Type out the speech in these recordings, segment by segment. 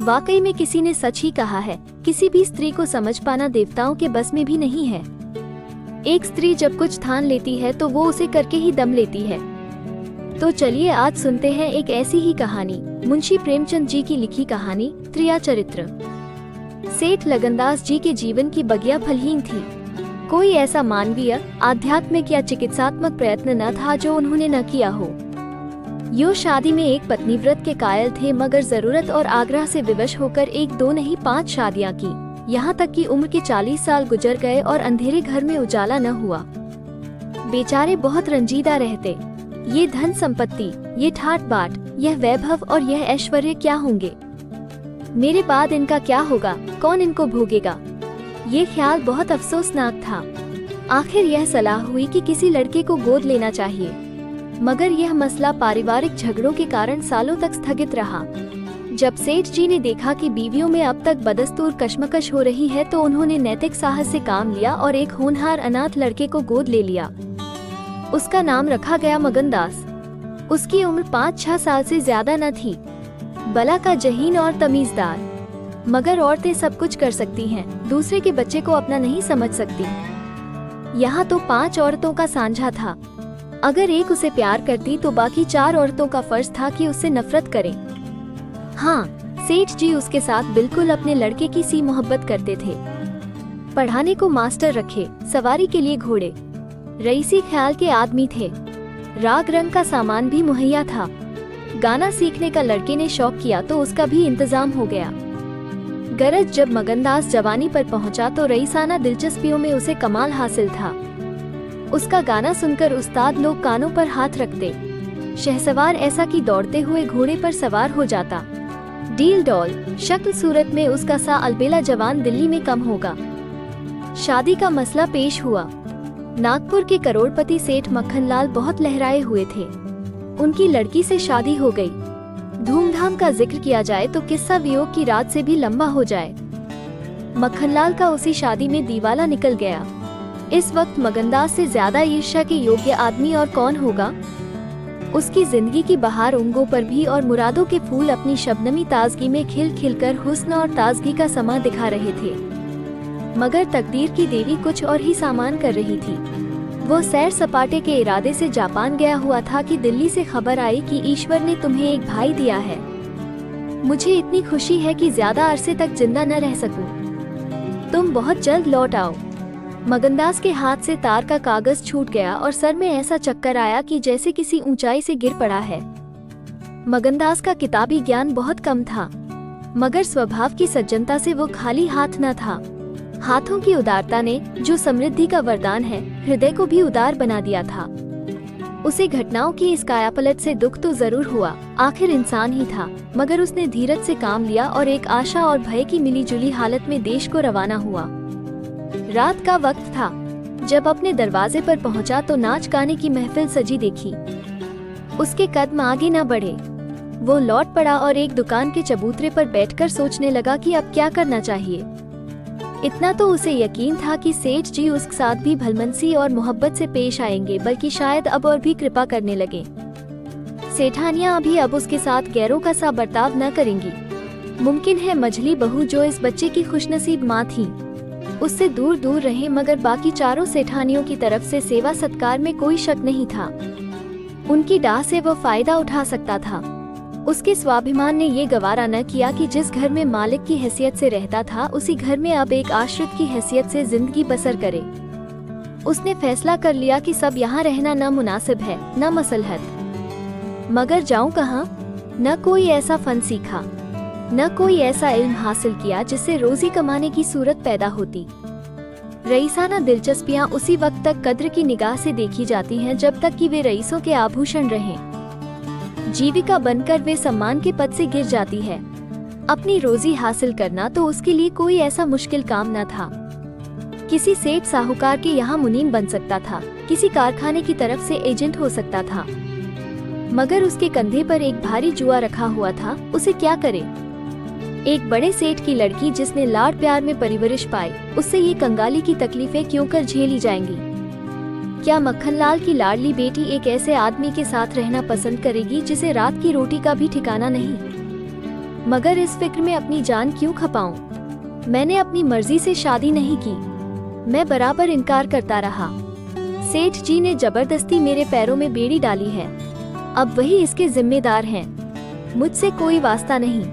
वाकई में किसी ने सच ही कहा है, किसी भी स्त्री को समझ पाना देवताओं के बस में भी नहीं है। एक स्त्री जब कुछ ठान लेती है तो वो उसे करके ही दम लेती है। तो चलिए आज सुनते हैं एक ऐसी ही कहानी, मुंशी प्रेमचंद जी की लिखी कहानी त्रिया चरित्र। सेठ लगनदास जी के जीवन की बगिया फलहीन थी। कोई ऐसा मानवीय, आध्यात्मिक या चिकित्सात्मक प्रयत्न न था जो उन्होंने न किया हो। यो शादी में एक पत्नी व्रत के कायल थे, मगर जरूरत और आग्रह से विवश होकर एक दो नहीं 5 शादियां की। यहाँ तक कि उम्र के 40 साल गुजर गए और अंधेरे घर में उजाला न हुआ। बेचारे बहुत रंजीदा रहते। ये धन संपत्ति, ये ठाट बाट, यह वैभव और यह ऐश्वर्य क्या होंगे? मेरे बाद इनका क्या होगा? कौन इनको भोगेगा? ये ख्याल बहुत अफसोसनाक था। आखिर यह सलाह हुई कि किसी लड़के को गोद लेना चाहिए, मगर यह मसला पारिवारिक झगड़ों के कारण सालों तक स्थगित रहा। जब सेठ जी ने देखा कि बीवियों में अब तक बदस्तूर कशमकश हो रही है तो उन्होंने नैतिक साहस से काम लिया और एक होनहार अनाथ लड़के को गोद ले लिया। उसका नाम रखा गया मगनदास। उसकी उम्र 5-6 साल से ज्यादा न थी। बला का जहीन और तमीजदार। मगर औरतें सब कुछ कर सकती हैं, दूसरे के बच्चे को अपना नहीं समझ सकती। यहाँ तो 5 औरतों का सांझा था। अगर एक उसे प्यार करती तो बाकी 4 औरतों का फर्ज था कि उससे नफरत करें। हाँ, सेठ जी उसके साथ बिल्कुल अपने लड़के की सी मोहब्बत करते थे। पढ़ाने को मास्टर रखे, सवारी के लिए घोड़े, रईसी ख्याल के आदमी थे। राग रंग का सामान भी मुहैया था। गाना सीखने का लड़के ने शौक किया तो उसका भी इंतजाम हो गया। गरज जब मगनदास जवानी पर पहुंचा तो रईसाना दिलचस्पियों में उसे कमाल हासिल था। उसका गाना सुनकर उस्ताद लोग कानों पर हाथ रखते। शहसवार ऐसा कि दौड़ते हुए घोड़े पर सवार हो जाता। डील डॉल शक्ल सूरत में उसका सा अलबेला जवान दिल्ली में कम होगा। शादी का मसला पेश हुआ। नागपुर के करोड़पति सेठ मक्खनलाल बहुत लहराए हुए थे। उनकी लड़की से शादी हो गई। धूमधाम का जिक्र किया जाए तो किस्सा वियोग की रात से भी लंबा हो जाए। मक्खनलाल का उसी शादी में दीवाला निकल गया। इस वक्त मगनदास से ज्यादा ईर्ष्या के योग्य आदमी और कौन होगा? उसकी जिंदगी की बहार उंगों पर भी और मुरादों के फूल अपनी शबनमी ताजगी में खिल खिल कर हुस्न और ताजगी का समा दिखा रहे थे। मगर तकदीर की देवी कुछ और ही सामान कर रही थी। वो सैर सपाटे के इरादे से जापान गया हुआ था कि दिल्ली से खबर आई कि ईश्वर ने तुम्हें एक भाई दिया है। मुझे इतनी खुशी है कि ज्यादा अरसे तक जिंदा न रह सकूं। तुम बहुत जल्द लौट आओ। मगनदास के हाथ से तार का कागज छूट गया और सर में ऐसा चक्कर आया कि जैसे किसी ऊंचाई से गिर पड़ा है। मगनदास का किताबी ज्ञान बहुत कम था, मगर स्वभाव की सज्जनता से वो खाली हाथ न था। हाथों की उदारता ने, जो समृद्धि का वरदान है, हृदय को भी उदार बना दिया था। उसे घटनाओं की इस कायापलट से दुख तो जरूर हुआ, आखिर इंसान ही था, मगर उसने धीरज से काम लिया और एक आशा और भय की मिलीजुली हालत में देश को रवाना हुआ। रात का वक्त था। जब अपने दरवाजे पर पहुंचा तो नाच गाने की महफिल सजी देखी। उसके कदम आगे न बढ़े। वो लौट पड़ा और एक दुकान के चबूतरे पर बैठकर सोचने लगा कि अब क्या करना चाहिए। इतना तो उसे यकीन था कि सेठ जी उसके साथ भी भलमनसी और मोहब्बत से पेश आएंगे, बल्कि शायद अब और भी कृपा करने लगे। सेठानियां अभी अब उसके साथ गैरों का सा बर्ताव न करेंगी। मुमकिन है मझली बहू जो इस बच्चे की खुशनसीब माँ थी, उससे दूर दूर रहे, मगर बाकी 4 सेठानियों की तरफ से सेवा सत्कार में कोई शक नहीं था। उनकी डाह से वो फायदा उठा सकता था। उसके स्वाभिमान ने ये गवारा न किया कि जिस घर में मालिक की हैसियत से रहता था उसी घर में अब एक आश्रित की हैसियत से जिंदगी बसर करे। उसने फैसला कर लिया कि सब यहाँ रहना न मुनासिब है, न मसलहत। मगर जाऊं कहाँ? न कोई ऐसा फन सीखा, न कोई ऐसा इल्म हासिल किया जिससे रोजी कमाने की सूरत पैदा होती। रईसाना दिलचस्पियां उसी वक्त तक कद्र की निगाह से देखी जाती हैं जब तक कि वे रईसों के आभूषण रहें। जीविका बनकर वे सम्मान के पद से गिर जाती है। अपनी रोजी हासिल करना तो उसके लिए कोई ऐसा मुश्किल काम न था। किसी सेठ साहूकार के यहाँ मुनीम बन सकता था, किसी कारखाने की तरफ से एजेंट हो सकता था, मगर उसके कंधे पर एक भारी जुआ रखा हुआ था। उसे क्या करे? एक बड़े सेठ की लड़की जिसने लाड प्यार में परवरिश पाई, उससे ये कंगाली की तकलीफें क्यों कर झेली जाएंगी? क्या मक्खनलाल की लाडली बेटी एक ऐसे आदमी के साथ रहना पसंद करेगी जिसे रात की रोटी का भी ठिकाना नहीं? मगर इस फिक्र में अपनी जान क्यों खपाऊं? मैंने अपनी मर्जी से शादी नहीं की। मैं बराबर इनकार करता रहा। सेठ जी ने जबरदस्ती मेरे पैरों में बेड़ी डाली है। अब वही इसके जिम्मेदार हैं। मुझसे कोई वास्ता नहीं।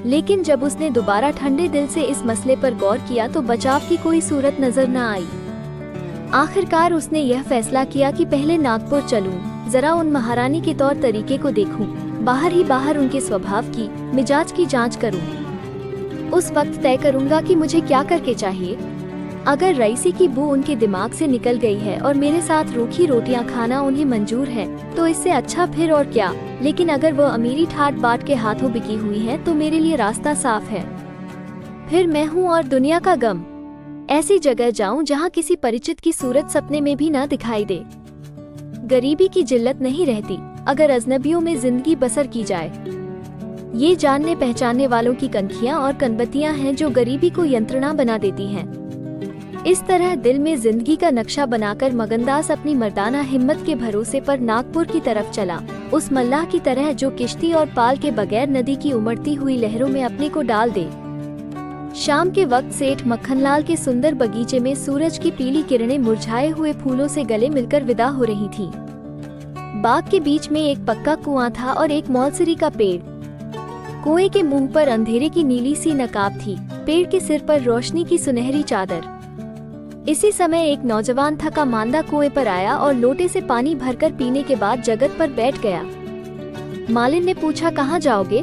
लेकिन जब उसने दोबारा ठंडे दिल से इस मसले पर गौर किया तो बचाव की कोई सूरत नजर न आई। आखिरकार उसने यह फैसला किया कि पहले नागपुर चलूं, जरा उन महारानी के तौर तरीके को देखूं, बाहर ही बाहर उनके स्वभाव की, मिजाज की जांच करूं। उस वक्त तय करूंगा कि मुझे क्या करके चाहिए। अगर रईसी की बू उनके दिमाग से निकल गई है और मेरे साथ रूखी रोटियां खाना उन्हें मंजूर है तो इससे अच्छा फिर और क्या। लेकिन अगर वो अमीरी ठाट बाट के हाथों बिकी हुई है तो मेरे लिए रास्ता साफ है। फिर मैं हूँ और दुनिया का गम। ऐसी जगह जाऊं जहां किसी परिचित की सूरत सपने में भी न दिखाई दे। गरीबी की जिल्लत नहीं रहती अगर अजनबियों में जिंदगी बसर की जाए। ये जानने पहचानने वालों की कनखियां और कनबत्तियां हैं जो गरीबी को यंत्रणा बना देती हैं। इस तरह दिल में जिंदगी का नक्शा बनाकर मगनदास अपनी मर्दाना हिम्मत के भरोसे पर नागपुर की तरफ चला, उस मल्लाह की तरह जो किश्ती और पाल के बगैर नदी की उमड़ती हुई लहरों में अपने को डाल दे। शाम के वक्त सेठ मक्खनलाल के सुंदर बगीचे में सूरज की पीली किरणें मुरझाए हुए फूलों से गले मिलकर विदा हो रही थी। बाग के बीच में एक पक्का कुआं था और एक मौलसरी का पेड़। कुएं के मुंह पर अंधेरे की नीली सी नकाब थी, पेड़ के सिर पर रोशनी की सुनहरी चादर। इसी समय एक नौजवान थका मांदा कुएं पर आया और लोटे से पानी भरकर पीने के बाद जगत पर बैठ गया। मालिन ने पूछा, कहाँ जाओगे?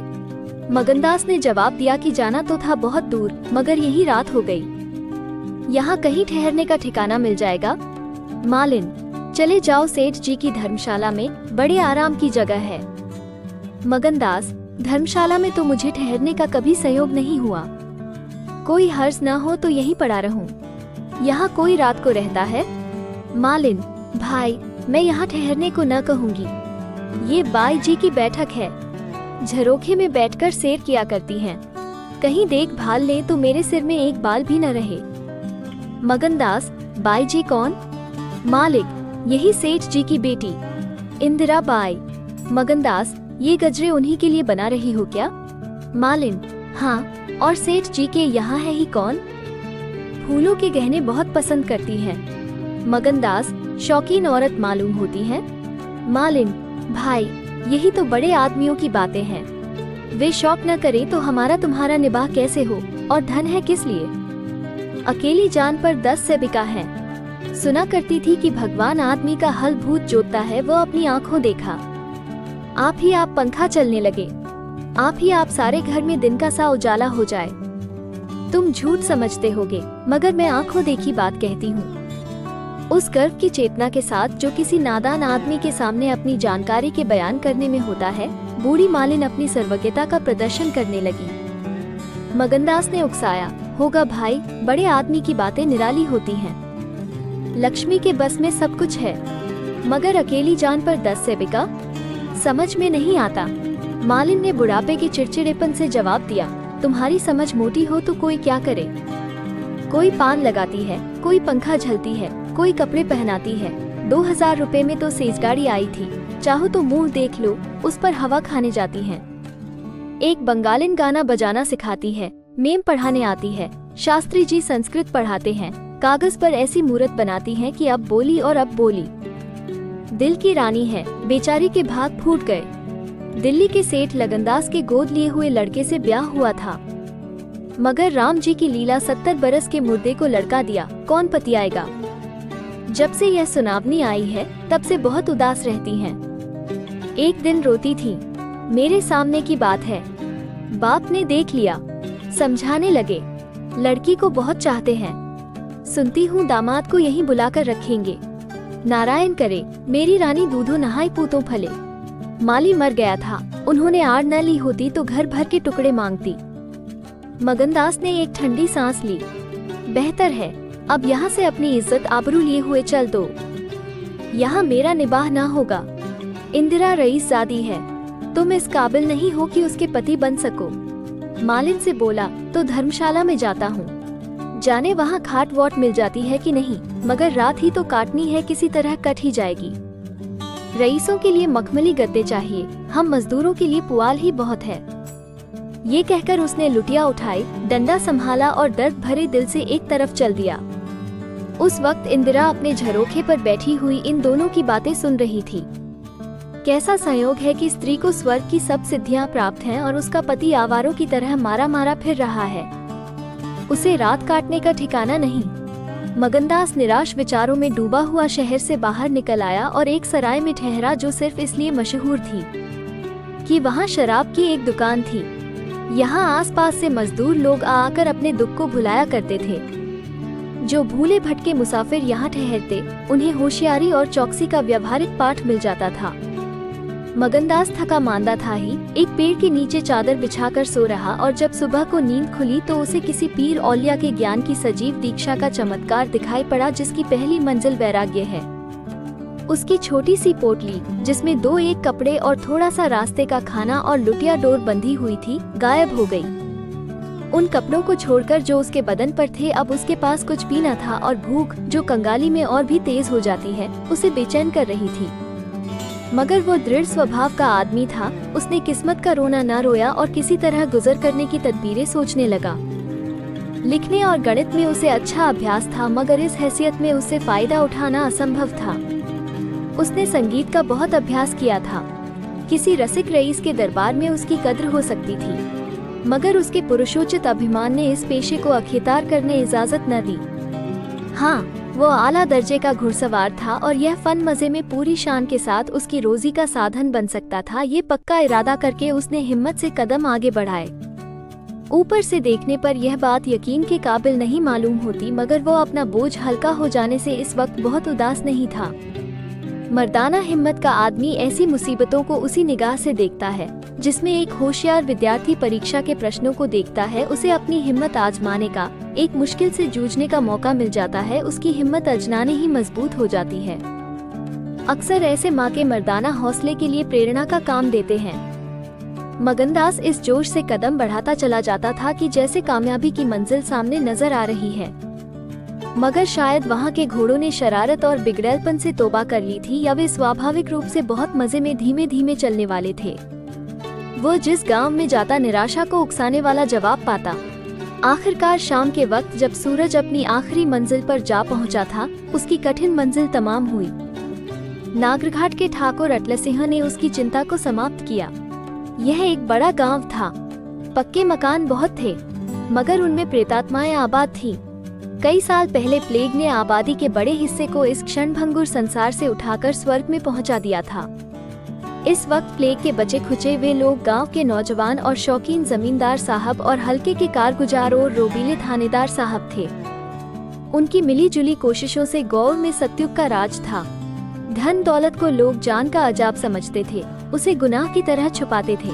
मगनदास ने जवाब दिया कि जाना तो था बहुत दूर, मगर यही रात हो गई। यहाँ कहीं ठहरने का ठिकाना मिल जाएगा? मालिन, चले जाओ सेठ जी की धर्मशाला में, बड़े आराम की जगह है। मगनदास, धर्मशाला में तो मुझे ठहरने का कभी सहयोग नहीं हुआ। कोई हर्ज न हो तो यहीं पड़ा रहूं। यहाँ कोई रात को रहता है? मालिन, भाई, मैं यहाँ ठहरने को न कहूँगी। ये बाई जी की बैठक है, झरोखे में बैठकर सैर किया करती हैं। कहीं देखभाल ले तो मेरे सिर में एक बाल भी न रहे। मगनदास, बाई जी कौन? मालिक, यही सेठ जी की बेटी इंदिरा बाई। मगनदास, ये गजरे उन्हीं के लिए बना रही हो क्या? मालिन, हाँ, और सेठ जी के यहाँ है ही कौन? फूलों के गहने बहुत पसंद करती है। मगनदास, शौकीन औरत मालूम होती है। मालिन, भाई, यही तो बड़े आदमियों की बातें हैं। वे शौक न करे तो हमारा तुम्हारा निबाह कैसे हो, और धन है किस लिए? अकेली जान पर 10 सेबिका है। सुना करती थी कि भगवान आदमी का हल भूत जोतता है, वो अपनी आंखों देखा। आप ही आप पंखा चलने लगे, आप ही आप सारे घर में दिन का सा उजाला हो जाए। तुम झूठ समझते होगे, मगर मैं आंखों देखी बात कहती हूँ। उस गर्व की चेतना के साथ जो किसी नादान आदमी के सामने अपनी जानकारी के बयान करने में होता है, बूढ़ी मालिन अपनी सर्वज्ञता का प्रदर्शन करने लगी। मगनदास ने उकसाया, होगा भाई, बड़े आदमी की बातें निराली होती हैं। लक्ष्मी के बस में सब कुछ है, मगर अकेली जान पर 10 सेबिका? समझ में नहीं आता। मालिन ने बुढ़ापे के चिड़चिड़ेपन से जवाब दिया, तुम्हारी समझ मोटी हो तो कोई क्या करे। कोई पान लगाती है, कोई पंखा झलती है, कोई कपड़े पहनाती है। 2000 रुपए में तो सेजगाड़ी आई थी, चाहो तो मुंह देख लो, उस पर हवा खाने जाती हैं। एक बंगालिन गाना बजाना सिखाती है, मेम पढ़ाने आती है, शास्त्री जी संस्कृत पढ़ाते हैं, कागज पर ऐसी मूरत बनाती हैं कि अब बोली और अब बोली। दिल की रानी है, बेचारी के भाग फूट गए। दिल्ली के सेठ लगनदास के गोद लिए हुए लड़के से ब्याह हुआ था, मगर राम जी की लीला 70 बरस के मुर्दे को लड़का दिया, कौन पतियाएगा। जब से यह सुनावनी आई है तब से बहुत उदास रहती हैं। एक दिन रोती थी, मेरे सामने की बात है। बाप ने देख लिया, समझाने लगे, लड़की को बहुत चाहते हैं। सुनती हूँ दामाद को यहीं बुलाकर रखेंगे। नारायण करे, मेरी रानी दूधो नहाई पूतों फले। माली मर गया था, उन्होंने आड़ न ली होती तो घर भर के टुकड़े मांगती। मगनदास ने एक ठंडी सांस ली। बेहतर है, अब यहाँ से अपनी इज्जत आबरू लिए हुए चल दो। यहाँ मेरा निबाह ना होगा। इंदिरा रईसजादी है, तुम इस काबिल नहीं हो कि उसके पति बन सको। मालिन से बोला, तो धर्मशाला में जाता हूँ, जाने वहाँ खाट वॉट मिल जाती है कि नहीं, मगर रात ही तो काटनी है, किसी तरह कट ही जाएगी। रईसों के लिए मखमली गद्दे चाहिए, हम मजदूरों के लिए पुआल ही बहुत है। ये कहकर उसने लुटिया उठाई, डंडा संभाला और दर्द भरे दिल से एक तरफ चल दिया। उस वक्त इंदिरा अपने झरोखे पर बैठी हुई इन दोनों की बातें सुन रही थी। कैसा संयोग है कि स्त्री को स्वर्ग की सब सिद्धियां प्राप्त हैं और उसका पति आवारों की तरह मारा मारा फिर रहा है। उसे रात काटने का ठिकाना नहीं। मगनदास निराश विचारों में डूबा हुआ शहर से बाहर निकल आया और एक सराय में ठहरा जो सिर्फ इसलिए मशहूर थी कि वहाँ शराब की एक दुकान थी। यहाँ आसपास से मजदूर लोग आकर अपने दुख को भुलाया करते थे। जो भूले भटके मुसाफिर यहाँ ठहरते, उन्हें होशियारी और चौकसी का व्यावहारिक पाठ मिल जाता था। मगनदास थका मांदा था ही एक पेड़ के नीचे चादर बिछाकर सो रहा और जब सुबह को नींद खुली तो उसे किसी पीर औलिया के ज्ञान की सजीव दीक्षा का चमत्कार दिखाई पड़ा, जिसकी पहली मंजिल वैराग्य है। उसकी छोटी सी पोटली, जिसमें 2-1 कपड़े और थोड़ा सा रास्ते का खाना और लुटिया डोर बंधी हुई थी, गायब हो गई। उन कपड़ों को छोड़कर जो उसके बदन पर थे, अब उसके पास कुछ भी न था और भूख, जो कंगाली में और भी तेज हो जाती है, उसे बेचैन कर रही थी। मगर वो दृढ़ स्वभाव का आदमी था। उसने किस्मत का रोना न रोया और किसी तरह गुजर करने की तदबीरें सोचने लगा। लिखने और गणित में उसे अच्छा अभ्यास था, मगर इस हैसियत में उससे फायदा उठाना असंभव था। उसने संगीत का बहुत अभ्यास किया था। किसी रसिक रईस के दरबार में उसकी कद्र हो सकती थी, मगर उसके पुरुषोचित अभिमान ने इस पेशे को अख्तियार करने इजाजत न दी। हाँ, वो आला दर्जे का घुड़सवार था और यह फन मजे में पूरी शान के साथ उसकी रोजी का साधन बन सकता था। ये पक्का इरादा करके उसने हिम्मत से कदम आगे बढ़ाए। ऊपर से देखने पर यह बात यकीन के काबिल नहीं मालूम होती, मगर वो अपना बोझ हल्का हो जाने से इस वक्त बहुत उदास नहीं था। मर्दाना हिम्मत का आदमी ऐसी मुसीबतों को उसी निगाह से देखता है जिसमें एक होशियार विद्यार्थी परीक्षा के प्रश्नों को देखता है। उसे अपनी हिम्मत आजमाने का, एक मुश्किल से जूझने का मौका मिल जाता है। उसकी हिम्मत अजनाने ही मजबूत हो जाती है। अक्सर ऐसे माँ के मर्दाना हौसले के लिए प्रेरणा का काम देते हैं। मगनदास इस जोश से कदम बढ़ाता चला जाता था कि जैसे कामयाबी की मंजिल सामने नजर आ रही है, मगर शायद वहाँ के घोड़ों ने शरारत और बिगड़ैलपन से तौबा कर ली थी, या वे स्वाभाविक रूप से बहुत मजे में धीमे धीमे चलने वाले थे। वो जिस गांव में जाता निराशा को उकसाने वाला जवाब पाता। आखिरकार शाम के वक्त जब सूरज अपनी आखिरी मंजिल पर जा पहुंचा था, उसकी कठिन मंजिल तमाम हुई। नागरघाट के ठाकुर अटलसिंह ने उसकी चिंता को समाप्त किया। यह एक बड़ा गांव था। पक्के मकान बहुत थे, मगर उनमें प्रेतात्माएं आबाद थीं। कई साल पहले प्लेग ने आबादी के बड़े हिस्से को इस क्षणभंगुर संसार से उठाकर स्वर्ग में पहुंचा दिया था। इस वक्त प्लेग के बचे खुचे वे लोग गांव के नौजवान और शौकीन जमींदार साहब और हल्के के कारगुजार और रोबीले थानेदार साहब थे। उनकी मिलीजुली कोशिशों से गौर में सत्युग का राज था। धन दौलत को लोग जान का अजाब समझते थे, उसे गुनाह की तरह छुपाते थे।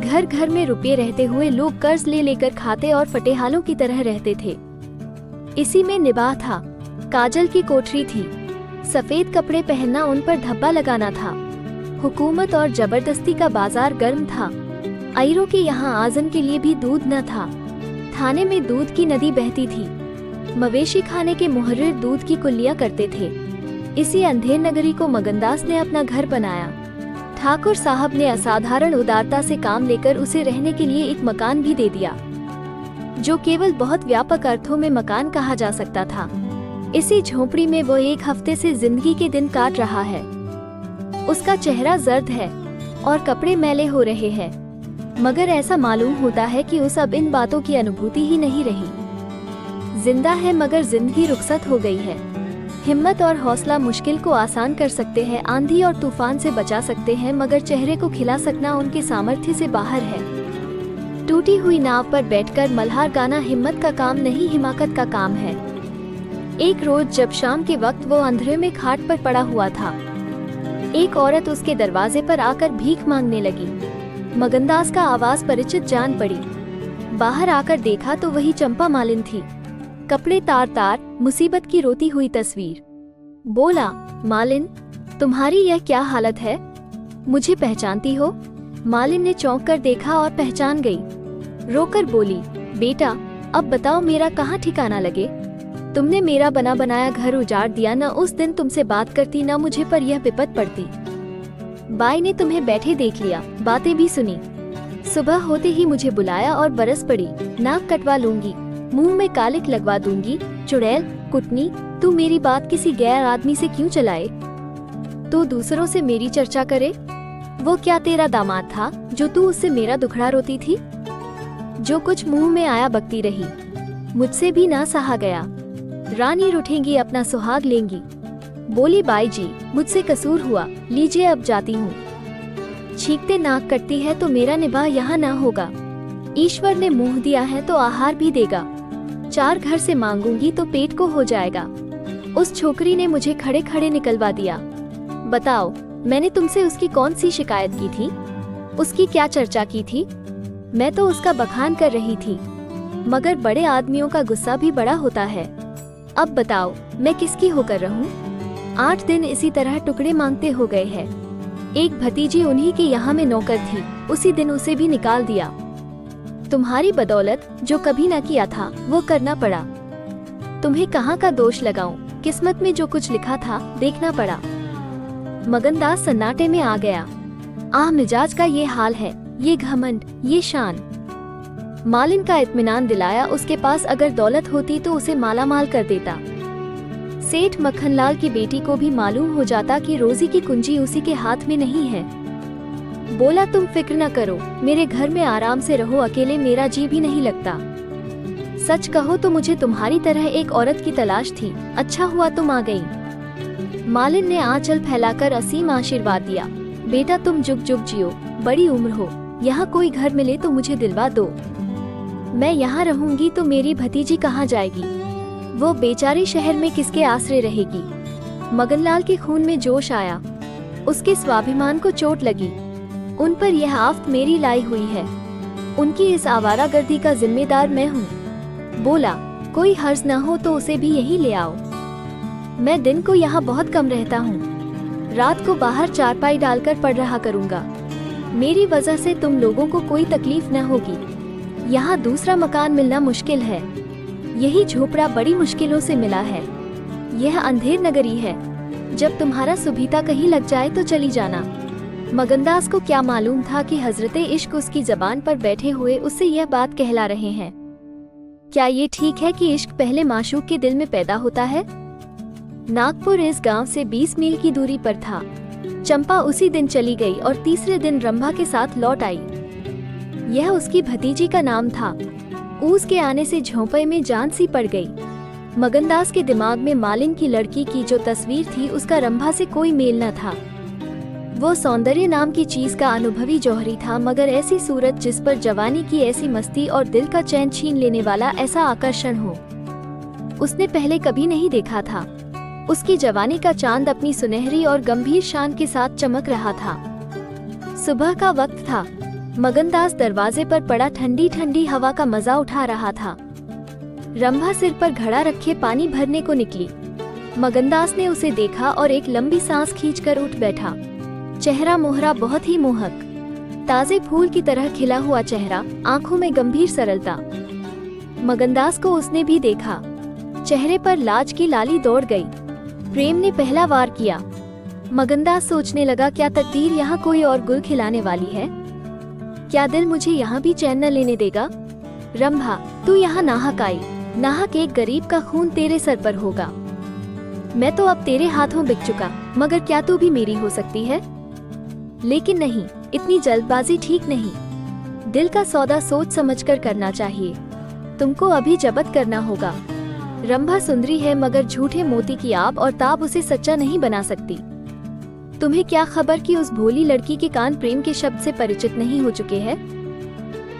घर घर में रुपये रहते हुए लोग कर्ज ले लेकर खाते और फटेहालों की तरह रहते थे। इसी में निबाह था। काजल की कोठरी थी, सफेद कपड़े पहनना उन पर धब्बा लगाना था। हुकूमत और जबरदस्ती का बाजार गर्म था। आयरों के यहाँ आजन के लिए भी दूध न था। थाने में दूध की नदी बहती थी। मवेशी खाने के मुहर्रिर दूध की कुल्लियाँ करते थे। इसी अंधेर नगरी को मगनदास ने अपना घर बनाया। ठाकुर साहब ने असाधारण उदारता से काम लेकर उसे रहने के लिए एक मकान भी दे दिया, जो केवल बहुत व्यापक अर्थों में मकान कहा जा सकता था। इसी झोपड़ी में वो 1 हफ्ते से जिंदगी के दिन काट रहा है। उसका चेहरा जर्द है और कपड़े मैले हो रहे हैं, मगर ऐसा मालूम होता है कि उस अब इन बातों की अनुभूति ही नहीं रही। जिंदा है मगर जिंदगी रुखसत हो गई है। हिम्मत और हौसला मुश्किल को आसान कर सकते हैं, आंधी और तूफान से बचा सकते हैं, मगर चेहरे को खिला सकना उनके सामर्थ्य से बाहर है। टूटी हुई नाव पर बैठकर मल्हार गाना हिम्मत का काम नहीं, हिमाकत का काम है। एक रोज जब शाम के वक्त वो अंधेरे में खाट पर पड़ा हुआ था, एक औरत उसके दरवाजे पर आकर भीख मांगने लगी। मगनदास का आवाज परिचित जान पड़ी। बाहर आकर देखा तो वही चंपा मालिन थी। कपड़े तार तार, मुसीबत की रोती हुई तस्वीर। बोला, मालिन, तुम्हारी यह क्या हालत है? मुझे पहचानती हो? मालिन ने चौंक कर देखा और पहचान गई। रोकर बोली, बेटा, अब बताओ मेरा कहाँ ठिकाना लगे? तुमने मेरा बना बनाया घर उजाड़ दिया। न उस दिन तुमसे बात करती, न मुझे पर यह विपत पड़ती। बाई ने तुम्हें बैठे देख लिया, बातें भी सुनी, सुबह होते ही मुझे बुलाया और बरस पड़ी। नाक कटवा लूंगी, मुंह में कालिक लगवा दूंगी। चुड़ैल, कुटनी, तू मेरी बात किसी गैर आदमी से क्यों चलाए? तू दूसरों से मेरी चर्चा करे? वो क्या तेरा दामाद था जो तू उससे मेरा दुखड़ा रोती थी? जो कुछ मुंह में आया बकती रही, मुझसे भी ना सहा गया। रानी रूठेंगी, अपना सुहाग लेंगी। बोली बाई जी, मुझसे कसूर हुआ, लीजिए अब जाती हूँ। छींकते नाक कटती है तो मेरा निभाह यहाँ ना होगा। ईश्वर ने मुंह दिया है तो आहार भी देगा। 4 घर से मांगूंगी तो पेट को हो जाएगा। उस छोकरी ने मुझे खड़े खड़े निकलवा दिया। बताओ, मैंने तुमसे उसकी कौन सी शिकायत की थी? उसकी क्या चर्चा की थी? मैं तो उसका बखान कर रही थी, मगर बड़े आदमियों का गुस्सा भी बड़ा होता है। अब बताओ, मैं किसकी होकर रहूं? 8 दिन इसी तरह टुकड़े मांगते हो गए हैं। एक भतीजी उन्हीं के यहाँ में नौकर थी, उसी दिन उसे भी निकाल दिया। तुम्हारी बदौलत जो कभी न किया था वो करना पड़ा। तुम्हें कहाँ का दोष लगाऊं? किस्मत में जो कुछ लिखा था देखना पड़ा। मगनदास सन्नाटे में आ गया। आह, मिजाज का ये हाल है, ये घमंड, ये शान। मालिन का इत्मीनान दिलाया। उसके पास अगर दौलत होती तो उसे मालामाल कर देता। सेठ मक्खनलाल की बेटी को भी मालूम हो जाता कि रोजी की कुंजी उसी के हाथ में नहीं है। बोला, तुम फिक्र न करो, मेरे घर में आराम से रहो, अकेले मेरा जी भी नहीं लगता। सच कहो तो मुझे तुम्हारी तरह एक औरत की तलाश थी। अच्छा हुआ तुम आ गई। मालिन ने आंचल फैलाकर असीम आशीर्वाद दिया। बेटा, तुम जुग जुग जियो, बड़ी उम्र हो। यहाँ कोई घर मिले तो मुझे दिलवा दो। मैं यहाँ रहूंगी तो मेरी भतीजी कहाँ जाएगी? वो बेचारी शहर में किसके आसरे रहेगी? मगनलाल के खून में जोश आया, उसके स्वाभिमान को चोट लगी। उन पर यह आफत मेरी लाई हुई है। उनकी इस आवारागर्दी का जिम्मेदार मैं हूँ। बोला, कोई हर्ज न हो तो उसे भी यहीं ले आओ। मैं दिन को यहाँ बहुत कम रहता हूँ, रात को बाहर चारपाई डालकर पढ़ रहा करूँगा। मेरी वजह से तुम लोगों को कोई तकलीफ न होगी। यहाँ दूसरा मकान मिलना मुश्किल है, यही झोपड़ा बड़ी मुश्किलों से मिला है। यह अंधेर नगरी है, जब तुम्हारा सुबीता कहीं लग जाए तो चली जाना। मगनदास को क्या मालूम था कि हजरते इश्क उसकी जबान पर बैठे हुए उससे यह बात कहला रहे हैं। क्या ये ठीक है कि इश्क पहले माशूक के दिल में पैदा होता है? नागपुर इस गांव से 20 मील की दूरी पर था। चंपा उसी दिन चली गई और तीसरे दिन रंभा के साथ लौट आई। यह उसकी भतीजी का नाम था। उसके आने से झोंपड़े में जान सी पड़ गई। मगनदास के दिमाग में मालिन की लड़की की जो तस्वीर थी उसका रंभा से कोई मेल न था। वो सौंदर्य नाम की चीज का अनुभवी जौहरी था, मगर ऐसी सूरत जिस पर जवानी की ऐसी मस्ती और दिल का चैन छीन लेने वाला ऐसा आकर्षण हो, उसने पहले कभी नहीं देखा था। उसकी जवानी का चांद अपनी सुनहरी और गंभीर शान के साथ चमक रहा था। सुबह का वक्त था। मगनदास दरवाजे पर पड़ा ठंडी ठंडी हवा का मजा उठा रहा था। रंभा सिर पर घड़ा रखे पानी भरने को निकली। मगनदास ने उसे देखा और एक लंबी सांस खींचकर उठ बैठा। चेहरा मोहरा बहुत ही मोहक, ताजे फूल की तरह खिला हुआ चेहरा, आंखों में गंभीर सरलता। मगनदास को उसने भी देखा। चेहरे पर लाज की लाली दौड़ गई। प्रेम ने पहला वार किया। मगनदास सोचने लगा, क्या तकदीर यहाँ कोई और गुल खिलाने वाली है? क्या दिल मुझे यहाँ भी चैन न लेने देगा? रंभा, तू यहाँ नाहक आई। नाहक एक गरीब का खून तेरे सर पर होगा। मैं तो अब तेरे हाथों बिक चुका, मगर क्या तू भी मेरी हो सकती है? लेकिन नहीं, इतनी जल्दबाजी ठीक नहीं। दिल का सौदा सोच समझकर करना चाहिए। तुमको अभी जब्त करना होगा। रंभा सुंदरी है, मगर झूठे मोती की आब और ताब उसे सच्चा नहीं बना सकती। तुम्हें क्या खबर कि उस भोली लड़की के कान प्रेम के शब्द से परिचित नहीं हो चुके हैं?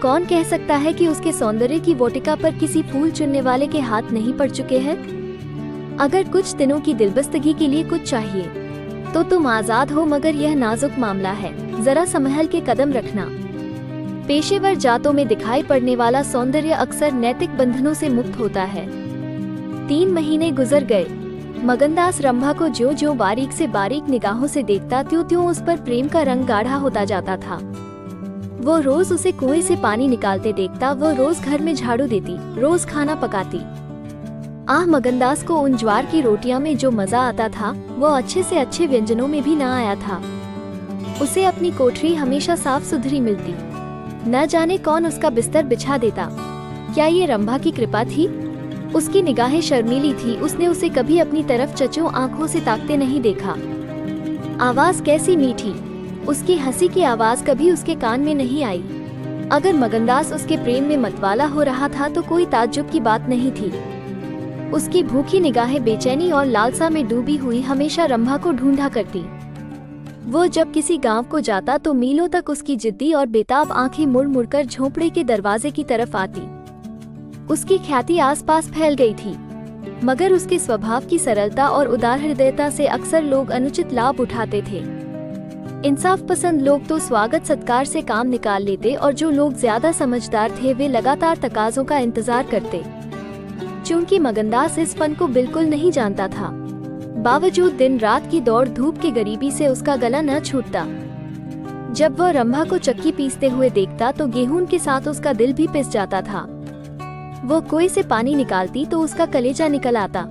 कौन कह सकता है कि उसके सौंदर्य की वोटिका पर किसी फूल चुनने वाले के हाथ नहीं पड़ चुके हैं? अगर कुछ दिनों की दिलबस्तगी के लिए कुछ चाहिए तो तुम आजाद हो, मगर यह नाजुक मामला है, जरा संभल के कदम रखना। पेशेवर जातों में दिखाई पड़ने वाला सौंदर्य अक्सर नैतिक बंधनों से मुक्त होता है। 3 महीने गुजर गए। मगनदास रंभा को ज्यों ज्यों बारीक से बारीक निगाहों से देखता, त्यों त्यों उस पर प्रेम का रंग गाढ़ा होता जाता था। वो रोज उसे कुएं से पानी निकालते देखता, वो रोज घर में झाड़ू देती, रोज खाना पकाती। आह, मगनदास को उन ज्वार की रोटियां में जो मजा आता था वो अच्छे से अच्छे व्यंजनों में भी ना आया था। उसे अपनी कोठरी हमेशा साफ सुथरी मिलती। न जाने कौन उसका बिस्तर बिछा देता। क्या ये रंभा की कृपा थी? उसकी निगाहें शर्मीली थी, उसने उसे कभी अपनी तरफ चचों आंखों से ताकते नहीं देखा। आवाज कैसी मीठी, उसकी हंसी की आवाज कभी उसके कान में नहीं आई। अगर मगनदास उसके प्रेम में मतवाला हो रहा था तो कोई ताज्जुब की बात नहीं थी। उसकी भूखी निगाहें बेचैनी और लालसा में डूबी हुई हमेशा रंभा को ढूंढा करती। वो जब किसी गांव को जाता तो मीलों तक उसकी जिद्दी और बेताब आंखें मुड़ मुड़कर झोंपड़े के दरवाजे की तरफ आती। उसकी ख्याति आसपास फैल गई थी, मगर उसके स्वभाव की सरलता और उदार हृदयता से अक्सर लोग अनुचित लाभ उठाते थे। इंसाफ पसंद लोग तो स्वागत सत्कार से काम निकाल लेते और जो लोग ज्यादा समझदार थे वे लगातार तकाजों का इंतजार करते। चूंकि मगनदास इस फन को बिल्कुल नहीं जानता था, बावजूद दिन रात की दौड़ धूप की गरीबी से उसका गला न छूटता। जब वह रंभा को चक्की पीसते हुए देखता तो गेहूं के साथ उसका दिल भी पिस जाता था। वो कुएं से पानी निकालती तो उसका कलेजा निकल आता।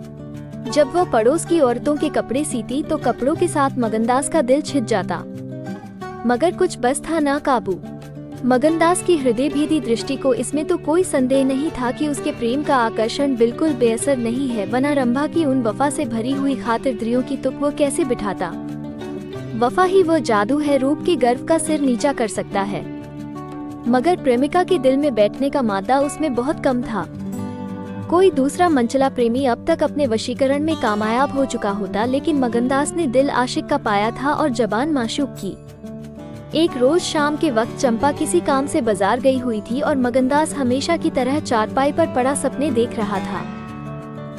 जब वह पड़ोस की औरतों के कपड़े सीती तो कपड़ों के साथ मगनदास का दिल छिद जाता। मगर कुछ बस था ना काबू। मगनदास की हृदय भेदी दृष्टि को इसमें तो कोई संदेह नहीं था कि उसके प्रेम का आकर्षण बिल्कुल बेअसर नहीं है, वरना रंभा की उन वफा से भरी हुई खातिरदारियों की तुक वो कैसे बिठाता। वफा ही वो जादू है, रूप के गर्व का सिर नीचा कर सकता है। मगर प्रेमिका के दिल में बैठने का मादा उसमें बहुत कम था। कोई दूसरा मंचला प्रेमी अब तक अपने वशीकरण में कामयाब हो चुका होता, लेकिन मगनदास ने दिल आशिक का पाया था और जबान माशूक की। एक रोज शाम के वक्त चंपा किसी काम से बाजार गई हुई थी और मगनदास हमेशा की तरह चारपाई पर पड़ा सपने देख रहा था।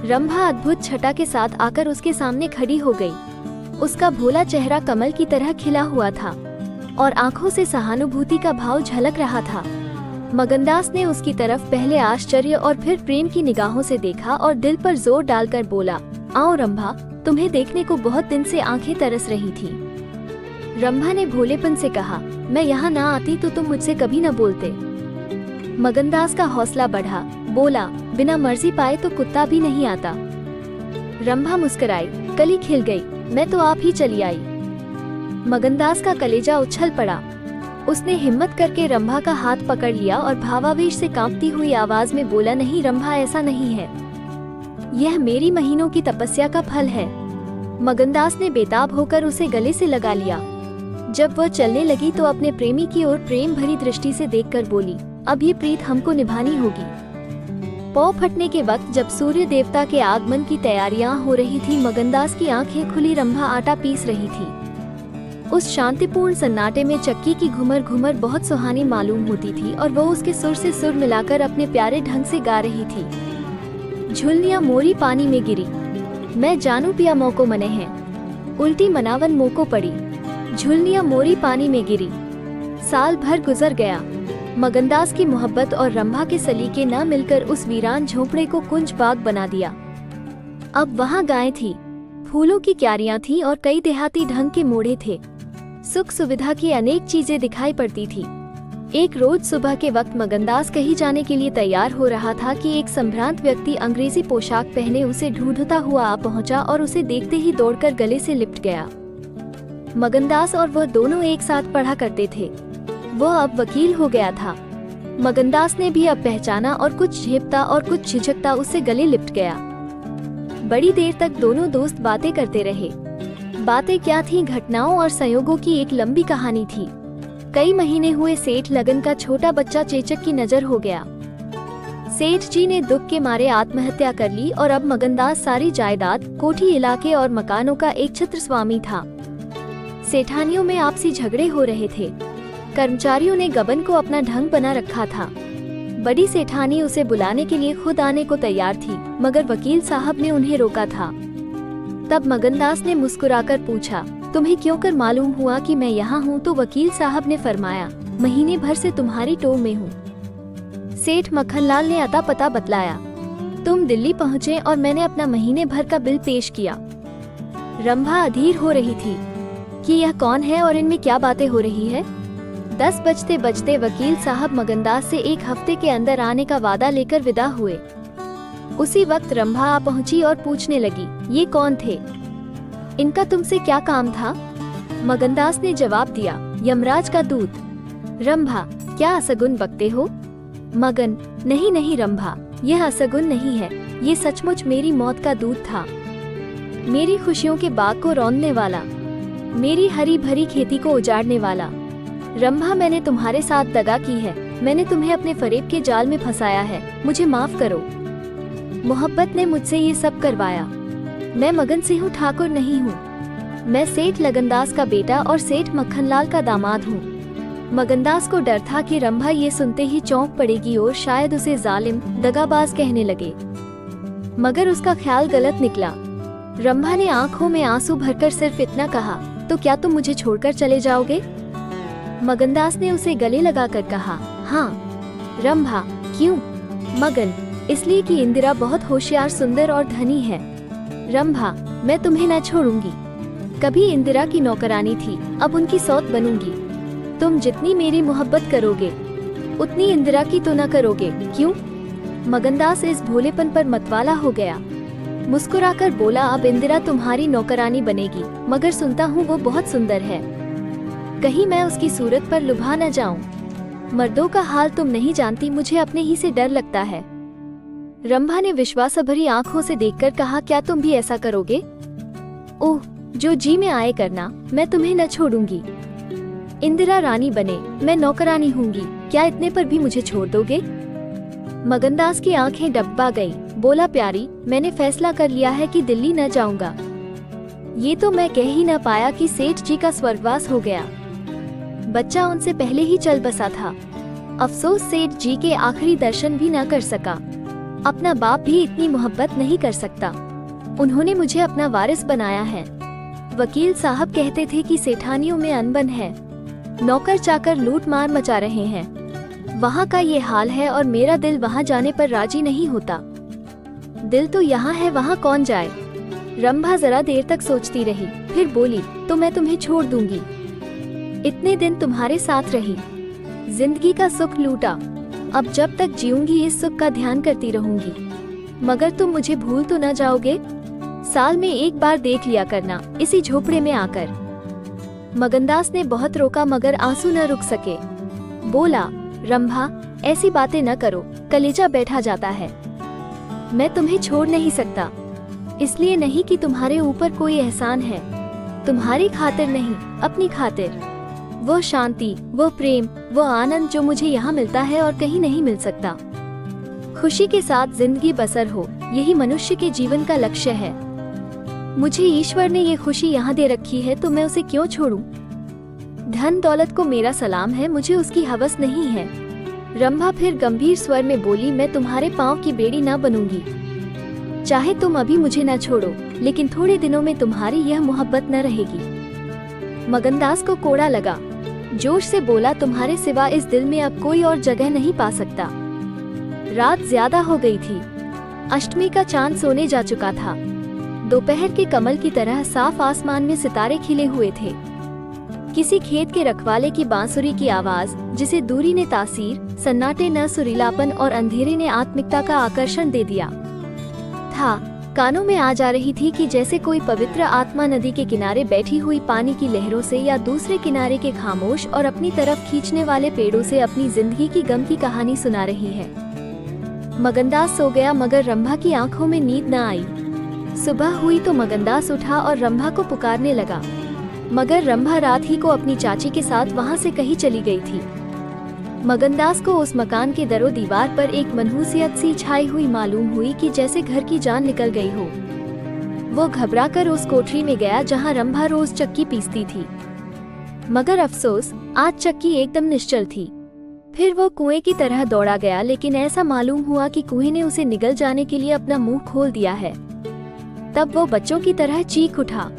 रंभा अद्भुत छटा के साथ आकर उसके सामने खड़ी हो गई। उसका भोला चेहरा कमल की तरह खिला हुआ था और आंखों से सहानुभूति का भाव झलक रहा था। मगनदास ने उसकी तरफ पहले आश्चर्य और फिर प्रेम की निगाहों से देखा और दिल पर जोर डालकर बोला, आओ रंभा, तुम्हें देखने को बहुत दिन से आंखें तरस रही थी। रंभा ने भोलेपन से कहा, मैं यहाँ ना आती तो तुम मुझसे कभी न बोलते। मगनदास का हौसला बढ़ा, बोला, बिना मर्जी पाए तो कुत्ता भी नहीं आता। रंभा मुस्कुराई, कली खिल गई, मैं तो आप ही चली आई। मगनदास का कलेजा उछल पड़ा। उसने हिम्मत करके रंभा का हाथ पकड़ लिया और भावावेश से कांपती हुई आवाज में बोला, नहीं रंभा, ऐसा नहीं है। यह मेरी महीनों की तपस्या का फल है। मगनदास ने बेताब होकर उसे गले से लगा लिया। जब वह चलने लगी तो अपने प्रेमी की ओर प्रेम भरी दृष्टि से देखकर बोली, अब ये प्रीत हमको निभानी होगी। पौ फटने के वक्त जब सूर्य देवता के आगमन की तैयारियां हो रही थी, मगनदास की आंखें खुली रंभा आटा पीस रही थी। उस शांतिपूर्ण सन्नाटे में चक्की की घुमर घुमर बहुत सुहानी मालूम होती थी और वो उसके सुर से सुर मिलाकर अपने प्यारे ढंग से गा रही थी। झुलनिया मोरी पानी में गिरी, मैं जानू पिया मोको मने हैं, उल्टी मनावन मोको पड़ी। झुलनिया मोरी पानी में गिरी। साल भर गुजर गया। मगनदास की मोहब्बत और रंभा के सलीके न मिलकर उस वीरान झोंपड़े को कुंज बाग बना दिया। अब वहाँ गायें थी, फूलों की क्यारियां थी और कई देहाती ढंग के मोड़े थे। सुख सुविधा की अनेक चीजें दिखाई पड़ती थी। एक रोज सुबह के वक्त मगनदास कहीं जाने के लिए तैयार हो रहा था कि एक संभ्रांत व्यक्ति अंग्रेजी पोशाक पहने उसे ढूंढता हुआ आ पहुंचा और उसे देखते ही दौड़कर गले से लिपट गया। मगनदास और वह दोनों एक साथ पढ़ा करते थे। वह अब वकील हो गया था। मगनदास ने भी अब पहचाना और कुछ झेपता और कुछ झिझकता उससे गले लिपट गया। बड़ी देर तक दोनों दोस्त बातें करते रहे। बातें क्या थीं, घटनाओं और संयोगों की एक लंबी कहानी थी। कई महीने हुए सेठ लगन का छोटा बच्चा चेचक की नजर हो गया। सेठ जी ने दुख के मारे आत्महत्या कर ली और अब मगनदास सारी जायदाद, कोठी, इलाके और मकानों का एक छत्र स्वामी था। सेठानियों में आपसी झगड़े हो रहे थे। कर्मचारियों ने गबन को अपना ढंग बना रखा था। बड़ी सेठानी उसे बुलाने के लिए खुद आने को तैयार थी, मगर वकील साहब ने उन्हें रोका था। तब मगनदास ने मुस्कुराकर पूछा, तुम्हें क्यों कर मालूम हुआ कि मैं यहाँ हूँ? तो वकील साहब ने फरमाया, महीने भर से तुम्हारी टो में हूँ। सेठ मक्खनलाल ने अता पता बतलाया। तुम दिल्ली पहुँचे और मैंने अपना महीने भर का बिल पेश किया। रंभा अधीर हो रही थी कि यह कौन है और इनमें क्या बातें हो रही है। 10 बजते बजते वकील साहब मगनदास से 1 हफ्ते के अंदर आने का वादा लेकर विदा हुए। उसी वक्त रंभा आ पहुंची और पूछने लगी, ये कौन थे? इनका तुमसे क्या काम था? मगनदास ने जवाब दिया, यमराज का दूत। रंभा, क्या असगुन बकते हो? मगन, नहीं नहीं रंभा, यह असगुन नहीं है, ये सचमुच मेरी मौत का दूत था। मेरी खुशियों के बाग को रौंदने वाला, मेरी हरी भरी खेती को उजाड़ने वाला। रंभा, मैंने तुम्हारे साथ दगा की है, मैंने तुम्हें अपने फरेब के जाल में फंसाया है, मुझे माफ करो। मोहब्बत ने मुझसे ये सब करवाया। मैं मगन सिंह ठाकुर नहीं हूँ, मैं सेठ लगनदास का बेटा और सेठ मक्खनलाल का दामाद हूँ। मगनदास को डर था कि रंभा ये सुनते ही चौंक पड़ेगी और शायद उसे जालिम, दगाबाज कहने लगे, मगर उसका ख्याल गलत निकला। रंभा ने आंखों में आंसू भरकर सिर्फ इतना कहा, तो क्या तुम मुझे छोड़कर चले जाओगे? मगनदास ने उसे गले लगाकर कहा, हाँ। रंभा, क्यों? मगन, इसलिए कि इंदिरा बहुत होशियार, सुंदर और धनी है। रंभा, मैं तुम्हें न छोड़ूंगी। कभी इंदिरा की नौकरानी थी, अब उनकी सौत बनूंगी। तुम जितनी मेरी मोहब्बत करोगे उतनी इंदिरा की तो न करोगे, क्यों? मगनदास इस भोलेपन पर मतवाला हो गया। मुस्कुराकर बोला, अब इंदिरा तुम्हारी नौकरानी बनेगी, मगर सुनता हूँ वो बहुत सुंदर है, कहीं मैं उसकी सूरत पर लुभा न जाऊं। मर्दों का हाल तुम नहीं जानती, मुझे अपने ही से डर लगता है। रंभा ने विश्वास भरी आंखों से देखकर कहा, क्या तुम भी ऐसा करोगे? ओह, जो जी में आए करना, मैं तुम्हें न छोड़ूंगी। इंदिरा रानी बने, मैं नौकरानी होंगी, क्या इतने पर भी मुझे छोड़ दोगे? मगनदास की आंखें डब्बा गई। बोला, प्यारी, मैंने फैसला कर लिया है कि दिल्ली न जाऊंगा। ये तो मैं कह ही न पाया कि सेठ जी का स्वर्गवास हो गया। बच्चा उनसे पहले ही चल बसा था। अफसोस सेठ जी के आखिरी दर्शन भी न कर सका। अपना बाप भी इतनी मोहब्बत नहीं कर सकता। उन्होंने मुझे अपना वारिस बनाया है। वकील साहब कहते थे कि सेठानियों में अनबन है, नौकर चाकर लूट मार मचा रहे हैं। वहाँ का ये हाल है और मेरा दिल वहाँ जाने पर राजी नहीं होता। दिल तो यहाँ है, वहाँ कौन जाए? रंभा जरा देर तक सोचती रही, फिर बोली, तो मैं तुम्हें छोड़ दूंगी। इतने दिन तुम्हारे साथ रही, जिंदगी का सुख लूटा, अब जब तक जीऊंगी इस सुख का ध्यान करती रहूंगी। मगर तुम मुझे भूल तो न जाओगे? साल में एक बार देख लिया करना, इसी झोपड़े में आकर। मगनदास ने बहुत रोका मगर आंसू न रुक सके। बोला, रंभा, ऐसी बातें न करो, कलेजा बैठा जाता है। मैं तुम्हें छोड़ नहीं सकता, इसलिए नहीं कि तुम्हारे ऊपर कोई एहसान है, तुम्हारी खातिर नहीं, अपनी खातिर। वो शांति, वो प्रेम, वो आनंद जो मुझे यहाँ मिलता है और कहीं नहीं मिल सकता। खुशी के साथ जिंदगी बसर हो, यही मनुष्य के जीवन का लक्ष्य है। मुझे ईश्वर ने ये खुशी यहाँ दे रखी है, तो मैं उसे क्यों छोड़ूं? धन दौलत को मेरा सलाम है, मुझे उसकी हवस नहीं है। रंभा फिर गंभीर स्वर में बोली, मैं तुम्हारे पाँव की बेड़ी न बनूंगी। चाहे तुम अभी मुझे न छोड़ो, लेकिन थोड़े दिनों में तुम्हारी यह मोहब्बत न रहेगी। मगनदास को कोड़ा लगा, जोश से बोला, तुम्हारे सिवा इस दिल में अब कोई और जगह नहीं पा सकता। रात ज्यादा हो गई थी, अष्टमी का चांद सोने जा चुका था। दोपहर के कमल की तरह साफ आसमान में सितारे खिले हुए थे। किसी खेत के रखवाले की बांसुरी की आवाज, जिसे दूरी ने तासीर, सन्नाटे न सुरीलापन और अंधेरे ने आत्मिकता का आकर्षण दे दिया था, कानों में आ जा रही थी कि जैसे कोई पवित्र आत्मा नदी के किनारे बैठी हुई पानी की लहरों से या दूसरे किनारे के खामोश और अपनी तरफ खींचने वाले पेड़ों से अपनी जिंदगी की गम की कहानी सुना रही है। मगनदास सो गया मगर रंभा की आंखों में नींद न आई। सुबह हुई तो मगनदास उठा और रंभा को पुकारने लगा, मगर रंभा रात ही को अपनी चाची के साथ वहां से कहीं चली गई थी। मगनदास को उस मकान के दरो दीवार पर एक मनहूसियत सी छाई हुई मालूम हुई कि जैसे घर की जान निकल गई हो। वो घबराकर उस कोठरी में गया जहां रंभा रोज चक्की पीसती थी, मगर अफसोस आज चक्की एकदम निश्चल थी। फिर वो कुएं की तरह दौड़ा गया, लेकिन ऐसा मालूम हुआ कि कुएं ने उसे निगल जाने के लिए अपना मुंह खोल दिया है। तब वो बच्चों की तरह चीख उठा।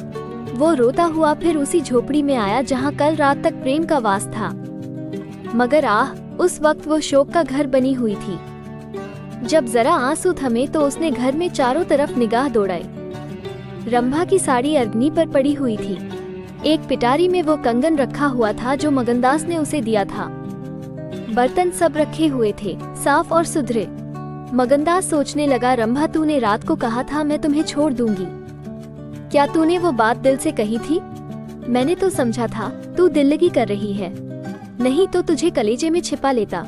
वो रोता हुआ फिर उसी झोपड़ी में आया जहां कल रात तक प्रेम का वास था, मगर उस वक्त वो शोक का घर बनी हुई थी। जब जरा आंसू थमे तो उसने घर में चारों तरफ निगाह दौड़ाई। रंभा की साड़ी अग्नि पर पड़ी हुई थी। एक पिटारी में वो कंगन रखा हुआ था जो मगनदास ने उसे दिया था। बर्तन सब रखे हुए थे, साफ और सुधरे। मगनदास सोचने लगा, रंभा, तूने रात को कहा था मैं तुम्हें छोड़ दूंगी। क्या तूने वो बात दिल से कही थी? मैंने तो समझा था तू दिल्लगी कर रही है। नहीं तो तुझे कलेजे में छिपा लेता।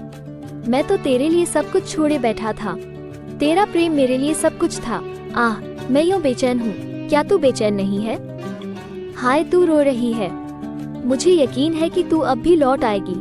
मैं तो तेरे लिए सब कुछ छोड़े बैठा था। तेरा प्रेम मेरे लिए सब कुछ था। आह, मैं यूं बेचैन हूँ। क्या तू बेचैन नहीं है? हाय, तू रो रही है। मुझे यकीन है कि तू अब भी लौट आएगी।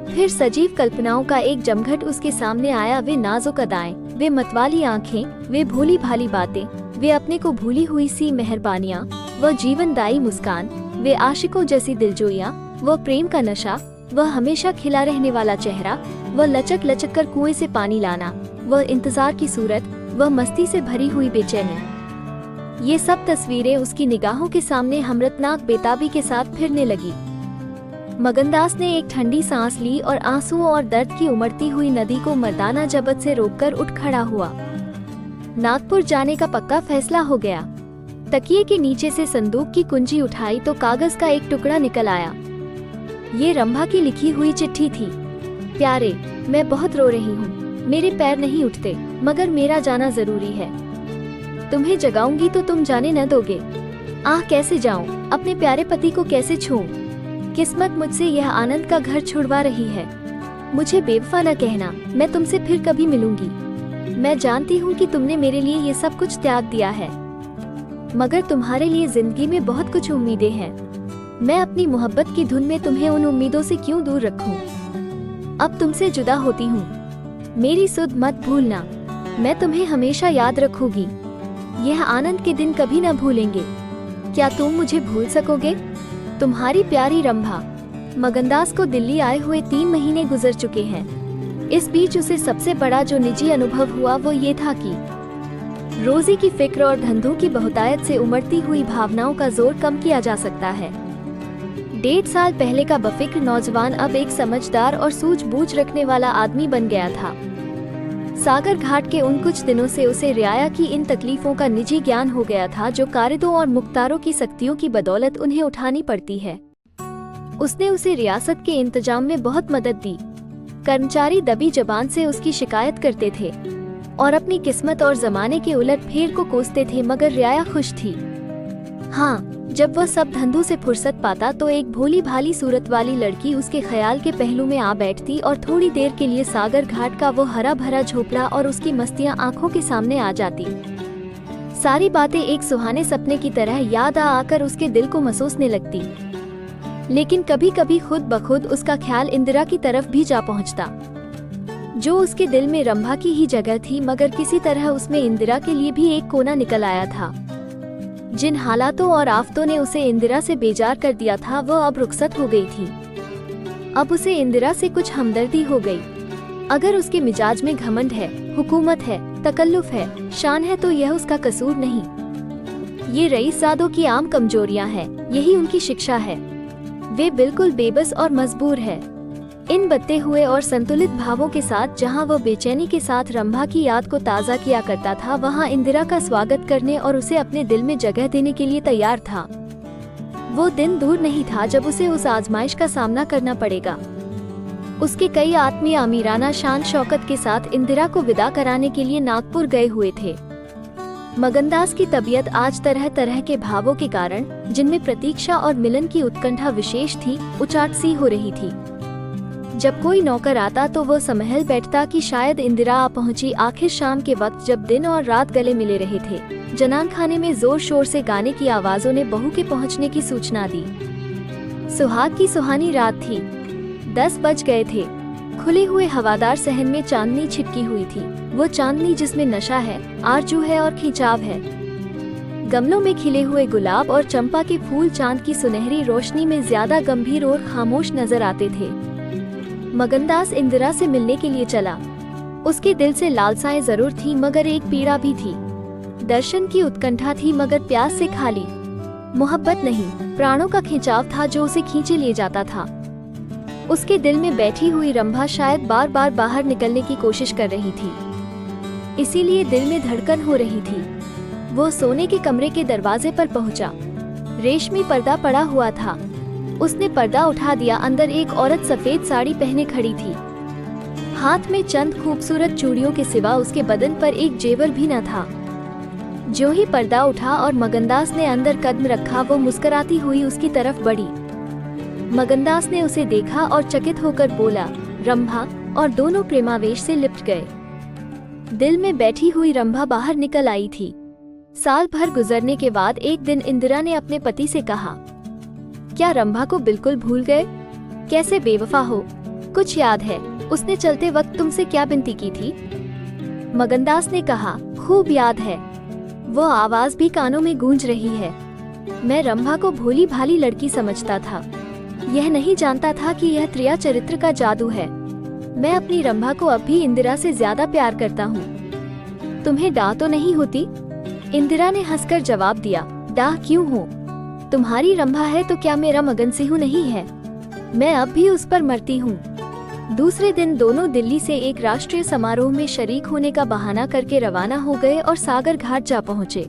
फिर सजीव कल्पनाओं का एक जमघट उसके सामने आया। वे नाजुक अदाएं, वे मतवाली आंखें, वे भोली भाली बातें, वे अपने को भूली हुई सी मेहरबानियाँ, वह जीवनदायी मुस्कान, वे आशिकों जैसी दिलजोइयाँ, वह प्रेम का नशा, वह हमेशा खिला रहने वाला चेहरा, वह लचक लचक कर कुएं से पानी लाना, वह इंतजार की सूरत, वह मस्ती से भरी हुई बेचैनी। ये सब तस्वीरें उसकी निगाहों के सामने हमरतनाक बेताबी के साथ फिरने लगी। मगनदास ने एक ठंडी सांस ली और आंसुओं और दर्द की उमड़ती हुई नदी को मर्दाना जबत से रोककर उठ खड़ा हुआ। नागपुर जाने का पक्का फैसला हो गया। तकिए के नीचे से संदूक की कुंजी उठाई तो कागज का एक टुकड़ा निकल आया। ये रंभा की लिखी हुई चिट्ठी थी। प्यारे, मैं बहुत रो रही हूँ। मेरे पैर नहीं उठते, मगर मेरा जाना जरूरी है। तुम्हें जगाऊंगी तो तुम जाने न दोगे। आह, कैसे जाऊं? अपने प्यारे पति को कैसे छूऊं? किस्मत मुझसे यह आनंद का घर छुड़वा रही है। मुझे बेवफा न कहना, मैं तुमसे फिर कभी मिलूंगी। मैं जानती हूँ कि तुमने मेरे लिए ये सब कुछ त्याग दिया है, मगर तुम्हारे लिए जिंदगी में बहुत कुछ उम्मीदें हैं। मैं अपनी मोहब्बत की धुन में तुम्हें उन उम्मीदों से क्यों दूर रखूं? अब तुमसे जुदा होती हूँ। मेरी सुध मत भूलना। मैं तुम्हें हमेशा याद रखूंगी। यह आनंद के दिन कभी न भूलेंगे। क्या तुम मुझे भूल सकोगे? तुम्हारी प्यारी रंभा। मगनदास को दिल्ली आए हुए 3 महीने गुजर चुके हैं। इस बीच उसे सबसे बड़ा जो निजी अनुभव हुआ वो ये था कि रोजी की फिक्र और धंधों की बहुतायत से उमड़ती हुई भावनाओं का जोर कम किया जा सकता है। 1.5 साल पहले का बफिक्र नौजवान अब एक समझदार और सूझबूझ रखने वाला आदमी बन गया था। सागर घाट के उन कुछ दिनों से उसे रियाया की इन तकलीफों का निजी ज्ञान हो गया था जो कारिदों और मुख्तारों की सख्तियों की बदौलत उन्हें उठानी पड़ती है। उसने उसे रियासत के इंतजाम में बहुत मदद दी। कर्मचारी दबी जबान से उसकी शिकायत करते थे और अपनी किस्मत और जमाने के उलट फेर को कोसते थे, मगर रियाया खुश थी। हाँ, जब वह सब धंधों से फुर्सत पाता तो एक भोली भाली सूरत वाली लड़की उसके ख्याल के पहलू में आ बैठती और थोड़ी देर के लिए सागर घाट का वो हरा भरा झोपड़ा और उसकी मस्तियां आंखों के सामने आ जाती। सारी बातें एक सुहाने सपने की तरह याद आकर उसके दिल को महसूसने लगती। लेकिन कभी कभी खुद ब खुद उसका ख्याल इंदिरा की तरफ भी जा पहुंचता, जो उसके दिल में रंभा की ही जगह थी, मगर किसी तरह उसमें इंदिरा के लिए भी एक कोना निकल आया था। जिन हालातों और आफतों ने उसे इंदिरा से बेजार कर दिया था वह अब रुखसत हो गई थी। अब उसे इंदिरा से कुछ हमदर्दी हो गई। अगर उसके मिजाज में घमंड है, हुकूमत है, तकल्लुफ है, शान है, तो यह उसका कसूर नहीं। ये रईसजादों की आम कमजोरियां हैं, यही उनकी शिक्षा है। वे बिल्कुल बेबस और मजबूर है। इन बत्ते हुए और संतुलित भावों के साथ जहां वह बेचैनी के साथ रंभा की याद को ताज़ा किया करता था, वहां इंदिरा का स्वागत करने और उसे अपने दिल में जगह देने के लिए तैयार था। वो दिन दूर नहीं था जब उसे उस आजमाइश का सामना करना पड़ेगा। उसके कई आत्मीय अमीराना शान शौकत के साथ इंदिरा को विदा कराने के लिए नागपुर गए हुए थे। मगनदास की तबीयत आज तरह तरह के भावों के कारण, जिनमें प्रतीक्षा और मिलन की उत्कंठा विशेष थी, उचाट सी हो रही थी। जब कोई नौकर आता तो वो समहल बैठता कि शायद इंदिरा आ पहुंची। आखिर शाम के वक्त जब दिन और रात गले मिले रहे थे, जनान खाने में जोर शोर से गाने की आवाजों ने बहू के पहुंचने की सूचना दी। सुहाग की सुहानी रात थी। 10 बज गए थे। खुले हुए हवादार सहन में चांदनी छिटकी हुई थी, वो चांदनी जिसमें नशा है, आरजू है और खिंचाव है। गमलों में खिले हुए गुलाब और चंपा के फूल चांद की सुनहरी रोशनी में ज्यादा गंभीर और खामोश नजर आते थे। मगनदास इंदिरा से मिलने के लिए चला। उसके दिल से लालसाएं जरूर थी, मगर एक पीड़ा भी थी। दर्शन की उत्कंठा थी, मगर प्यास से खाली। मोहब्बत नहीं, प्राणों का खिंचाव था जो उसे खींचे ले जाता था। उसके दिल में बैठी हुई रंभा शायद बार बार बाहर निकलने की कोशिश कर रही थी, इसीलिए दिल में धड़कन हो रही थी। वो सोने के कमरे के दरवाजे पर पहुंचा। रेशमी पर्दा पड़ा हुआ था। उसने पर्दा उठा दिया। अंदर एक औरत सफेद साड़ी पहने खड़ी थी। हाथ में चंद खूबसूरत चूड़ियों के सिवा उसके बदन पर एक जेवर भी न था। जो ही पर्दा उठा और मगनदास ने अंदर कदम रखा, वो मुस्कुराती हुई उसकी तरफ बढ़ी। मगनदास ने उसे देखा और चकित होकर बोला, रंभा, और दोनों प्रेमावेश से लिपट गए। दिल में बैठी हुई रंभा बाहर निकल आई थी। साल भर गुजरने के बाद एक दिन इंदिरा ने अपने पति से कहा, क्या रंभा को बिल्कुल भूल गए? कैसे बेवफा हो, कुछ याद है उसने चलते वक्त तुमसे क्या विनती की थी? मगनदास ने कहा, खूब याद है, वो आवाज भी कानों में गूंज रही है। मैं रंभा को भोली भाली लड़की समझता था, यह नहीं जानता था कि यह त्रिया चरित्र का जादू है। मैं अपनी रंभा को अब भी इंदिरा से ज्यादा प्यार करता हूँ। तुम्हें डाह तो नहीं होती? इंदिरा ने हंसकर जवाब दिया, डाह क्यों हो? तुम्हारी रंभा है तो क्या मेरा मगन सिंह नहीं है? मैं अब भी उस पर मरती हूँ। दूसरे दिन दोनों दिल्ली से एक राष्ट्रीय समारोह में शरीक होने का बहाना करके रवाना हो गए और सागर घाट जा पहुँचे।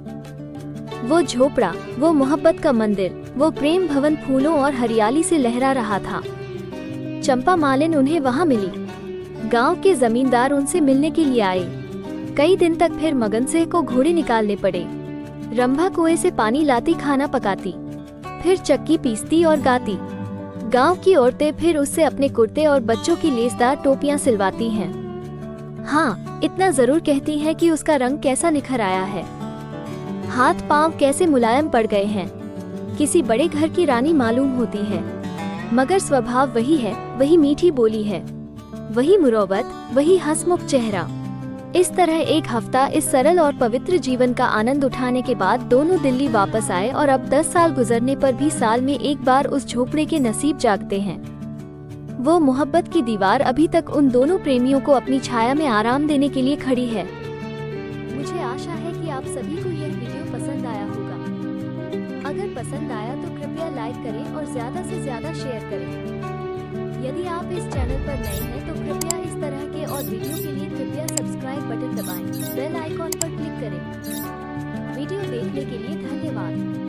वो झोपड़ा, वो मोहब्बत का मंदिर, वो प्रेम भवन फूलों और हरियाली से लहरा रहा था। चंपा मालिन उन्हें वहाँ मिली। गांव के जमींदार उनसे मिलने के लिए आए। कई दिन तक फिर मगन सिंह को घोड़े निकालने पड़े। रंभा कुएं से पानी लाती, खाना पकाती, फिर चक्की पीसती और गाती। गांव की औरतें फिर उससे अपने कुर्ते और बच्चों की लेसदार टोपियां सिलवाती हैं। हाँ, इतना जरूर कहती हैं कि उसका रंग कैसा निखर आया है, हाथ पांव कैसे मुलायम पड़ गए हैं। किसी बड़े घर की रानी मालूम होती है, मगर स्वभाव वही है, वही मीठी बोली है, वही मुरौवत, वही हंसमुख चेहरा। इस तरह एक हफ्ता इस सरल और पवित्र जीवन का आनंद उठाने के बाद दोनों दिल्ली वापस आए और अब 10 साल गुजरने पर भी साल में एक बार उस झोपड़े के नसीब जागते हैं। वो मोहब्बत की दीवार अभी तक उन दोनों प्रेमियों को अपनी छाया में आराम देने के लिए खड़ी है। मुझे आशा है कि आप सभी को यह वीडियो पसंद आया होगा। अगर पसंद आया तो कृपया लाइक करें और ज्यादा से ज्यादा शेयर करें। यदि आप इस चैनल पर नए हैं तो कृपया इस तरह के और वीडियो के लिए कृपया सब्सक्राइब बटन दबाएं, बेल आइकॉन पर क्लिक करें। वीडियो देखने के लिए धन्यवाद।